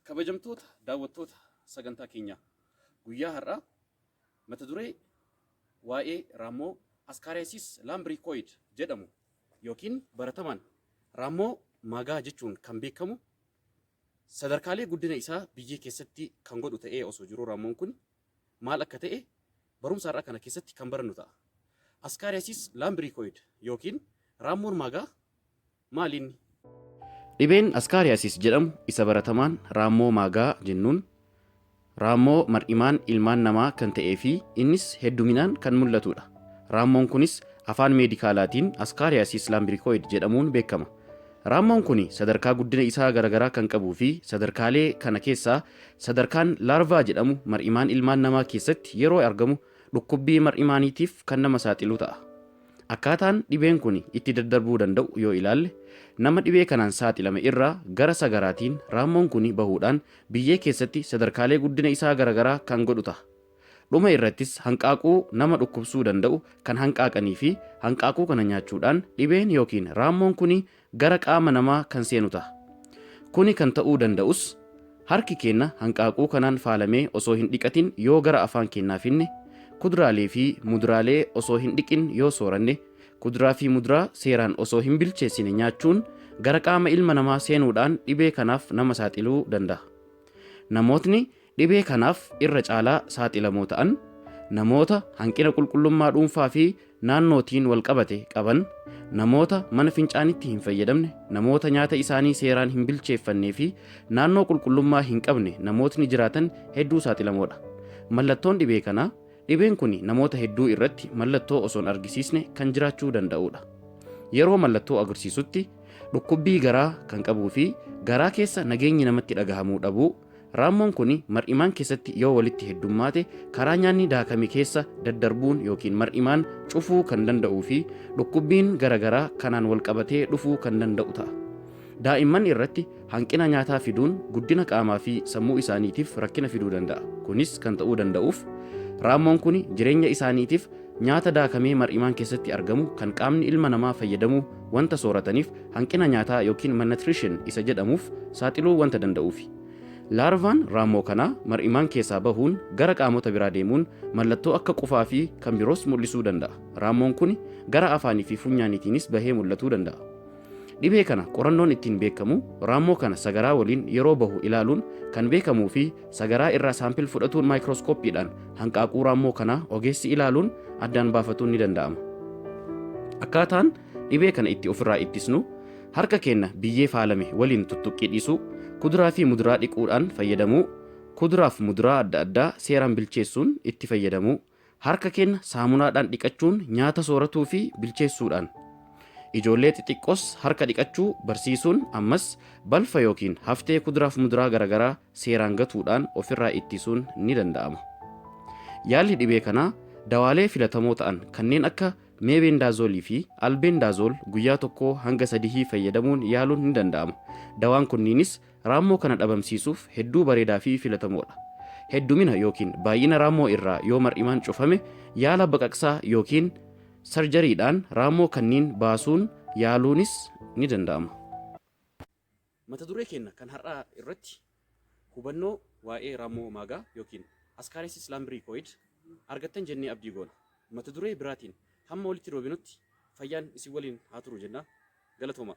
Kabajamtoota daawwattoota sagantaa keenyaa guyyaa har'aa mata duree waa'ee raammoo askaariyaasiis laambriikooid jedhamu yookiin baratamaan raammoo maagaa jechuun kan beekamu sadarkaalee guddina isaa biyya keessatti kan godhu ta'ee osoo jiru raammoon kun maal akka ta'e barumsa har'aa kana keessatti kan barannu ta'a. Askaariyaasiis laambriikooid yookiin raammoon maagaa maaliin? Dhibeen askaariyaasiis jedhamu isa baratamaan raammoo maagaa jennuun raammoo mar'imaan ilmaan namaa kan ta'ee fi innis hedduminaan kan mul'atudha. Raammoon kunis afaan meedikaalaatiin askaariyaasiis laambriikooid jedhamuun beekama. Raammoon kun sadarkaa guddina isaa garaagaraa kan qabuu fi sadarkaalee kana keessaa sadarkaan laarvaa jedhamu mar'imaan ilmaan namaa keessatti yeroo argamu dhukkubbii mar'imaaniitiif kan nama saaxilu ta'a. Akkaataan dhibeen kun itti daddarbuu danda'u yoo ilaalle nama dhibee kanaan saaxilame irraa gara sagaraatiin raammoon kun bahuudhaan biyyee keessatti sadarkaalee guddina isaa garaagaraa kan godhu ta'a. Dhuma irrattis hanqaaquu nama dhukkubsuu danda'u kan hanqaaqanii fi hanqaaquu kana nyaachuudhaan dhibeen yookiin raammoon kun gara qaama namaa kan seenu ta'a. Kuni kan ta'uu danda'us harki keenya hanqaaquu kanaan faalamee osoo hin dhiqatin yoo gara afaan keenyaa finne, kuduraalee fi muduraalee osoo hin dhiqin yoo sooranne, kuduraa fi muduraa seeraan osoo hin bilcheessine nyaachuun gara qaama ilma namaa seenuudhaan dhibee kanaaf nama saaxiluu danda'a. Namootni dhibee kanaaf irra caalaa saaxilamoo ta'an namoota hanqina qulqullummaa dhuunfaa fi naannootiin wal qabate qaban, namoota mana fincaanitti hin fayyadamne, namoota nyaata isaanii seeraan hin bilcheeffannee fi naannoo qulqullummaa hin qabne namootni jiraatan hedduu saaxilamoodha. Mallattoon dhibee kanaa dhibeen kun namoota hedduu irratti mallattoo osoo hin argisiisne kan jiraachuu danda'udha. Yeroo mallattoo agarsiisutti dhukkubbii garaa kan qabuu fi garaa keessa nageenyi namatti dhagahamuu dhabuu, raammoon kun mar'imaan keessatti yoo walitti heddummaate karaa nyaanni daakame keessa daddarbuun yookiin mar'imaan cufuu kan danda'uu fi dhukkubbiin garaagaraa kanaan wal qabatee dhufuu kan danda'u ta'a. Daa'imman irratti hanqina nyaataa fiduun guddina qaamaa fi sammuu isaaniitiif rakkina fiduu danda'a. Kunis kan ta'uu danda'uuf raammoon kun jireenya isaaniitiif nyaata daakamee mar'imaan keessatti argamu kan qaamni ilma namaa fayyadamuu wanta soorataniif hanqina nyaataa yookiin malnutrition isa jedhamuuf saaxiluu wanta danda'uufi. Laarvaan raammoo kanaa mar'imaan keessaa bahuun gara qaamota biraa deemuun mallattoo akka qufaa fi kan biroos mul'isuu danda'a. Raammoon kun gara afaanii fi funyaaniitiinis bahee mul'atuu danda'a. Dhibee kana qorannoon ittiin beekamu raammoo kana sagaraa waliin yeroo bahu ilaaluun kan beekamuu fi sagaraa irraa saampil fudhatuun maayikirooskooppiidhaan hanqaaquu raammoo kanaa ogeessi ilaaluun addaan baafatuun ni danda'ama. Akkaataan dhibee kana itti ofirraa ittisnu harka keenya biyyee faalame waliin tuttuqqii dhiisuu, kuduraa fi muduraa dhiquudhaan fayyadamuu, kuduraa fi muduraa adda addaa seeraan bilcheessuun itti fayyadamuu, harka keenya saamunaadhaan dhiqachuun nyaata sooratuu fi bilcheessuudhaan. Ijoollee xixiqqoos harka dhiqachuu barsiisuun ammas balfa yookiin haftee kuduraa fi muduraa garaagaraa seeraan gatuudhaan ofirraa ittisuun ni danda'ama. Yaalli dhibee kanaa dawaalee filatamoo ta'an kanneen akka meebendaazoolii fi albendaazool guyyaa tokkoo hanga 3 fayyadamuun yaaluun ni danda'ama. Dawaan kunniinis raammoo kana dhabamsiisuuf hedduu bareedaa fi filatamoodha. Heddumina yookiin baay'ina raammoo irraa yoo mar'imaan cufame yaala baqaqsaa yookiin sarjariidhaan raammoo kanniin baasuun yaaluunis ni danda'ama. Mata duree keenya kan har'aa irratti hubannoo waa'ee raammoo maagaa yookiin askaariyaasiis laambriikooid argattan jennee abdii goona. Mata duree biraatiin hamma walitti dhoobinutti fayyaan isin waliin haa turu jenna. Galatooma.